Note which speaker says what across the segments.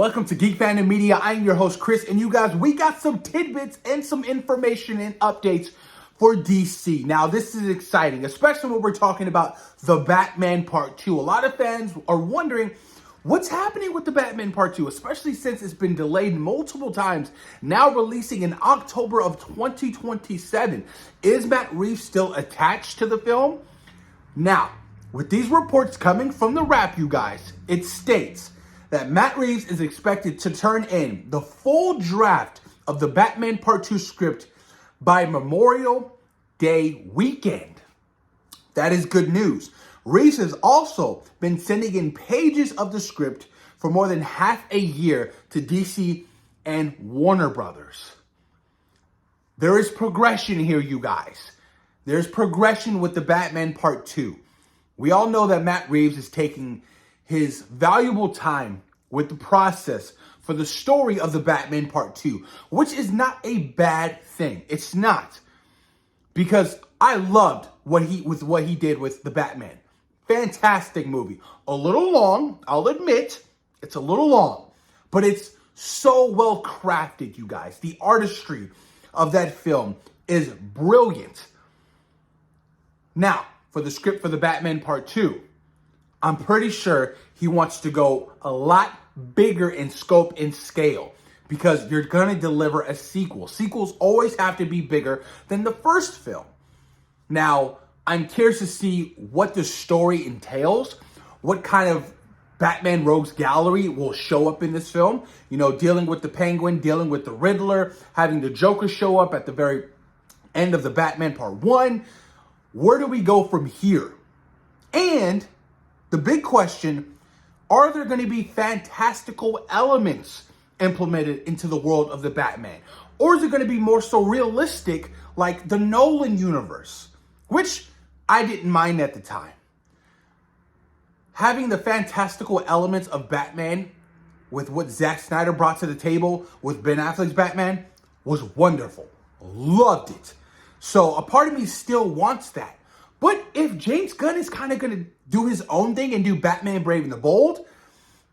Speaker 1: Welcome to Geek Fandom Media. I'm your host, Chris, and you guys, we got some tidbits and some information and updates for DC. Now, this is exciting, especially when we're talking about The Batman Part 2. A lot of fans are wondering what's happening with The Batman Part 2, especially since it's been delayed multiple times, now releasing in October of 2027. Is Matt Reeves still attached to the film? Now, with these reports coming from the Wrap, you guys, it states that Matt Reeves is expected to turn in the full draft of the Batman Part 2 script by Memorial Day weekend. That is good news. Reeves has also been sending in pages of the script for more than half a year to DC and Warner Brothers. There is progression here, you guys. There's progression with the Batman Part 2. We all know that Matt Reeves is taking his valuable time with the process for the story of the Batman Part 2, which is not a bad thing. It's not. Because I loved what he did with the Batman. Fantastic movie. A little long, I'll admit. It's a little long. But it's so well crafted, you guys. The artistry of that film is brilliant. Now, for the script for the Batman Part 2, I'm pretty sure he wants to go a lot bigger in scope and scale because you're going to deliver a sequel. Sequels always have to be bigger than the first film. Now, I'm curious to see what the story entails, what kind of Batman Rogues Gallery will show up in this film. You know, dealing with the Penguin, dealing with the Riddler, having the Joker show up at the very end of the Batman Part 1. Where do we go from here? And the big question, are there going to be fantastical elements implemented into the world of the Batman? Or is it going to be more so realistic like the Nolan universe? Which I didn't mind at the time. Having the fantastical elements of Batman with what Zack Snyder brought to the table with Ben Affleck's Batman was wonderful. Loved it. So a part of me still wants that. But if James Gunn is kind of going to do his own thing and do Batman Brave and the Bold,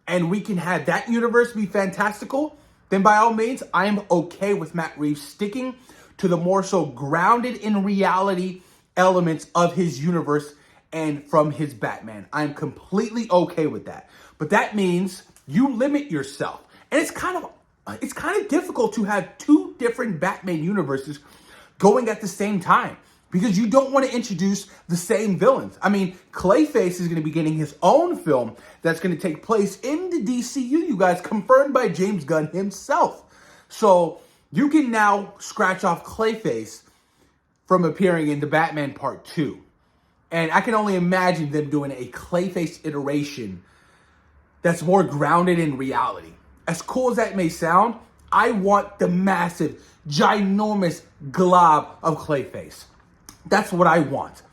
Speaker 1: and we can have that universe be fantastical, then by all means, I am okay with Matt Reeves sticking to the more so grounded in reality elements of his universe and from his Batman. I'm completely okay with that. But that means you limit yourself. And it's kind of difficult to have two different Batman universes going at the same time because you don't want to introduce the same villains. I mean, Clayface is going to be getting his own film that's going to take place in the DCU, you guys, confirmed by James Gunn himself. So you can now scratch off Clayface from appearing in the Batman Part 2. And I can only imagine them doing a Clayface iteration that's more grounded in reality. As cool as that may sound, I want the massive, ginormous glob of Clayface. That's what I want.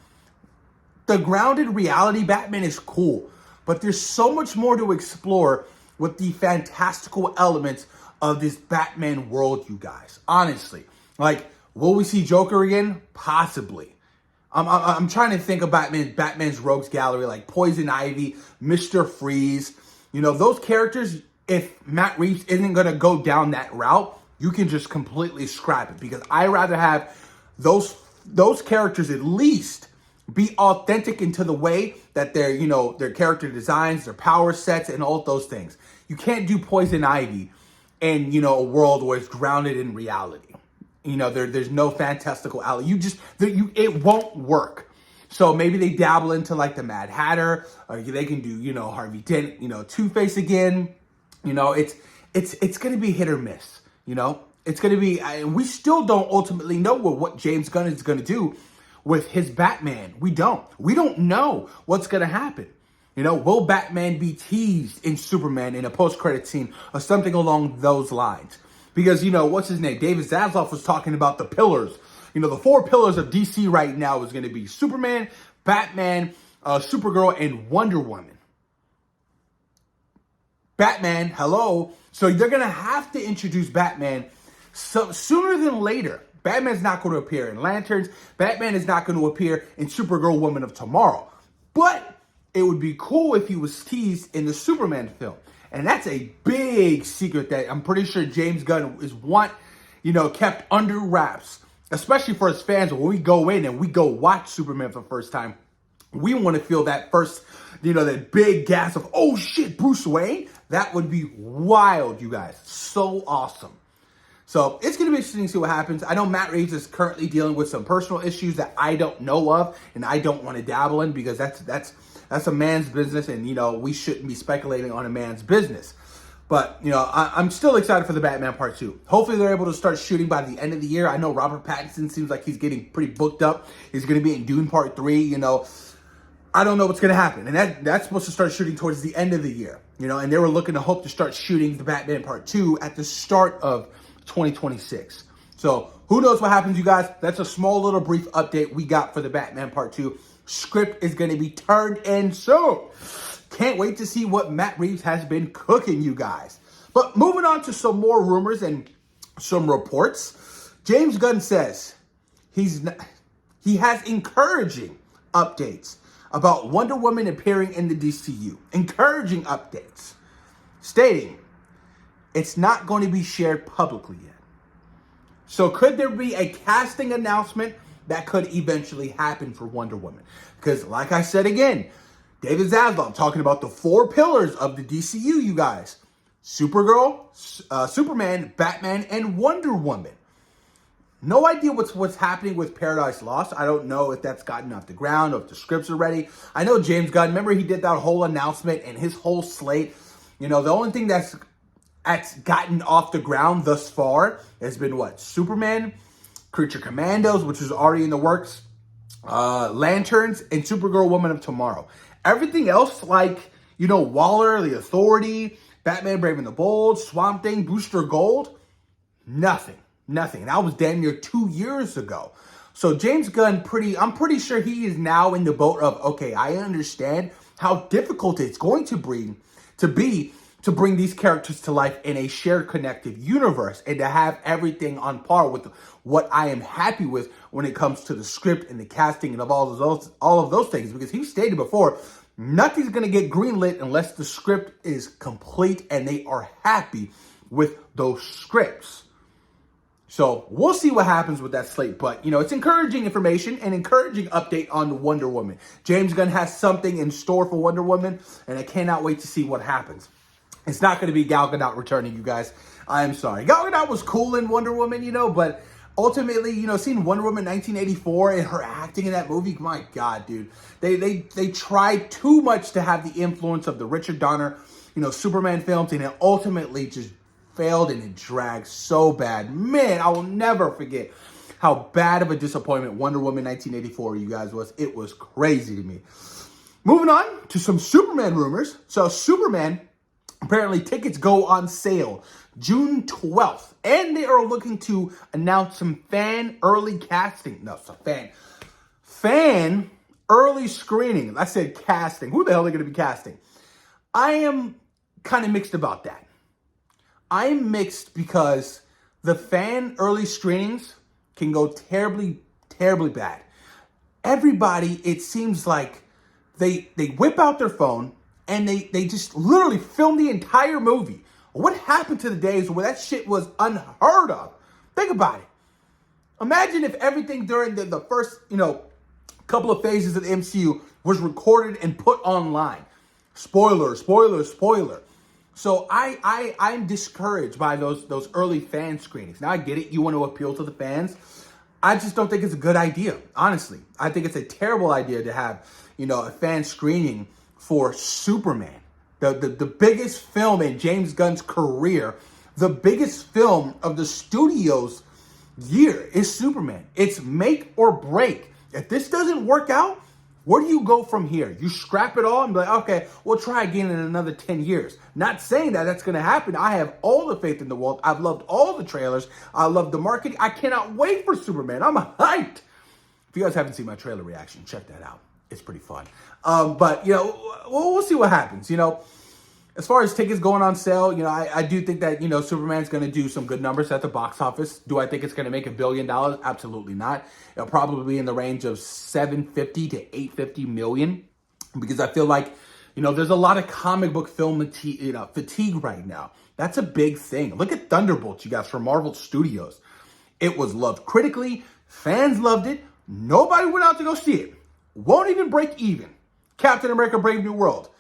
Speaker 1: The grounded reality Batman is cool, but there's so much more to explore with the fantastical elements of this Batman world, you guys. Honestly, like, will we see Joker again? Possibly. I'm trying to think of Batman's Rogues Gallery, like Poison Ivy, Mr. Freeze. You know, those characters, if Matt Reeves isn't going to go down that route, you can just completely scrap it. Because I rather have those characters at least be authentic into the way that their character designs, their power sets, and all those things. You can't do Poison Ivy in, a world where it's grounded in reality. There's no fantastical alley. It won't work. So maybe they dabble into like the Mad Hatter, or they can do, Harvey Dent, Two-Face again. It's going to be hit or miss, It's going to be, we still don't ultimately know what James Gunn is going to do with his Batman. We don't know what's going to happen. Will Batman be teased in Superman in a post-credit scene or something along those lines? Because, what's his name? David Zaslav was talking about the pillars. The four pillars of DC right now is going to be Superman, Batman, Supergirl, and Wonder Woman. Batman, hello. So they're going to have to introduce Batman sooner than later. Batman's not going to appear in Lanterns. Batman is not going to appear in Supergirl, Woman of Tomorrow. But it would be cool if he was teased in the Superman film. And that's a big secret that I'm pretty sure James Gunn is kept under wraps, especially for his fans. When we go in and we go watch Superman for the first time, we want to feel that first, that big gasp of, oh shit, Bruce Wayne. That would be wild, you guys. So awesome. So it's going to be interesting to see what happens. I know Matt Reeves is currently dealing with some personal issues that I don't know of and I don't want to dabble in, because that's a man's business, and, we shouldn't be speculating on a man's business. But, I'm still excited for the Batman Part 2. Hopefully they're able to start shooting by the end of the year. I know Robert Pattinson seems like he's getting pretty booked up. He's going to be in Dune Part 3, I don't know what's going to happen. And that's supposed to start shooting towards the end of the year, and they were looking to hope to start shooting the Batman Part 2 at the start of 2026. So who knows what happens, you guys. That's a small little brief update we got for the Batman Part 2. Script is going to be turned in soon. Can't wait to see what Matt Reeves has been cooking, you guys. But moving on to some more rumors and some reports. James Gunn says he has encouraging updates about Wonder Woman appearing in the DCU. Encouraging updates. Stating it's not going to be shared publicly yet. So could there be a casting announcement that could eventually happen for Wonder Woman? Because like I said again, David Zaslav talking about the 4 pillars of the DCU, you guys. Supergirl, Superman, Batman, and Wonder Woman. No idea what's happening with Paradise Lost. I don't know if that's gotten off the ground or if the scripts are ready. I know James Gunn, remember he did that whole announcement and his whole slate. The only thing that's gotten off the ground thus far has been what? Superman, Creature Commandos, which is already in the works, Lanterns, and Supergirl Woman of Tomorrow. Everything else, like, Waller, The Authority, Batman Brave and the Bold, Swamp Thing, Booster Gold, nothing. And that was damn near 2 years ago. So James Gunn, I'm pretty sure he is now in the boat of, okay, I understand how difficult it's going to be to bring these characters to life in a shared connected universe, and to have everything on par with what I am happy with when it comes to the script and the casting and all of those things. Because he stated before, nothing's going to get greenlit unless the script is complete and they are happy with those scripts. So we'll see what happens with that slate. But, it's encouraging information and encouraging update on Wonder Woman. James Gunn has something in store for Wonder Woman, and I cannot wait to see what happens. It's not going to be Gal Gadot returning, you guys. I am sorry. Gal Gadot was cool in Wonder Woman, but ultimately, seeing Wonder Woman 1984 and her acting in that movie, my God, dude. They tried too much to have the influence of the Richard Donner, Superman films, and it ultimately just failed, and it dragged so bad. Man, I will never forget how bad of a disappointment Wonder Woman 1984, you guys, was. It was crazy to me. Moving on to some Superman rumors. So Superman, apparently tickets go on sale June 12th. And they are looking to announce some fan early early screening. I said casting. Who the hell are they going to be casting? I am kind of mixed about that. I'm mixed because the fan early screenings can go terribly, terribly bad. Everybody, it seems like they whip out their phone and they just literally film the entire movie. What happened to the days where that shit was unheard of? Think about it. Imagine if everything during the first, couple of phases of the MCU was recorded and put online. Spoiler. So I'm discouraged by those early fan screenings. Now I get it. You want to appeal to the fans. I just don't think it's a good idea, honestly. I think it's a terrible idea to have, a fan screening for Superman. The biggest film in James Gunn's career, the biggest film of the studio's year is Superman. It's make or break. If this doesn't work out, where do you go from here? You scrap it all and be like, okay, we'll try again in another 10 years. Not saying that that's going to happen. I have all the faith in the world. I've loved all the trailers. I love the marketing. I cannot wait for Superman. I'm hyped. If you guys haven't seen my trailer reaction, check that out. It's pretty fun. But, we'll see what happens. As far as tickets going on sale, I do think that, Superman's going to do some good numbers at the box office. Do I think it's going to make $1 billion? Absolutely not. It'll probably be in the range of $750 to $850 million, because I feel like, You know, there's a lot of comic book film fatigue right now. That's a big thing. Look at Thunderbolts, you guys, from Marvel Studios. It was loved critically. Fans loved it. Nobody went out to go see it. Won't even break even. Captain America Brave New World.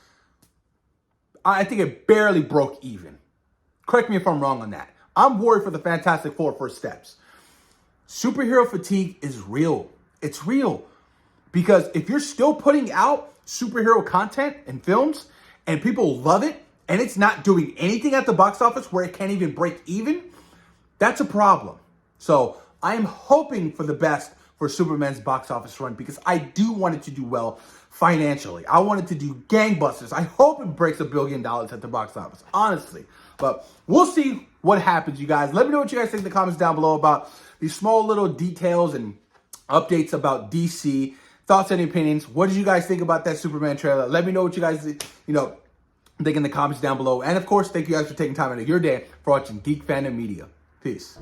Speaker 1: I think it barely broke even. Correct me if I'm wrong on that. I'm worried for the Fantastic Four first steps. Superhero fatigue is real. It's real. Because if you're still putting out superhero content and films and people love it and it's not doing anything at the box office where it can't even break even, that's a problem. So I am hoping for the best for Superman's box office run because I do want it to do well financially. I want it to do gangbusters. I hope it breaks $1 billion at the box office, honestly. But we'll see what happens, you guys. Let me know what you guys think in the comments down below about these small little details and updates about DC. Thoughts and opinions. What did you guys think about that Superman trailer? Let me know what you guys, think in the comments down below. And of course, thank you guys for taking time out of your day for watching Geek Fandom Media. Peace.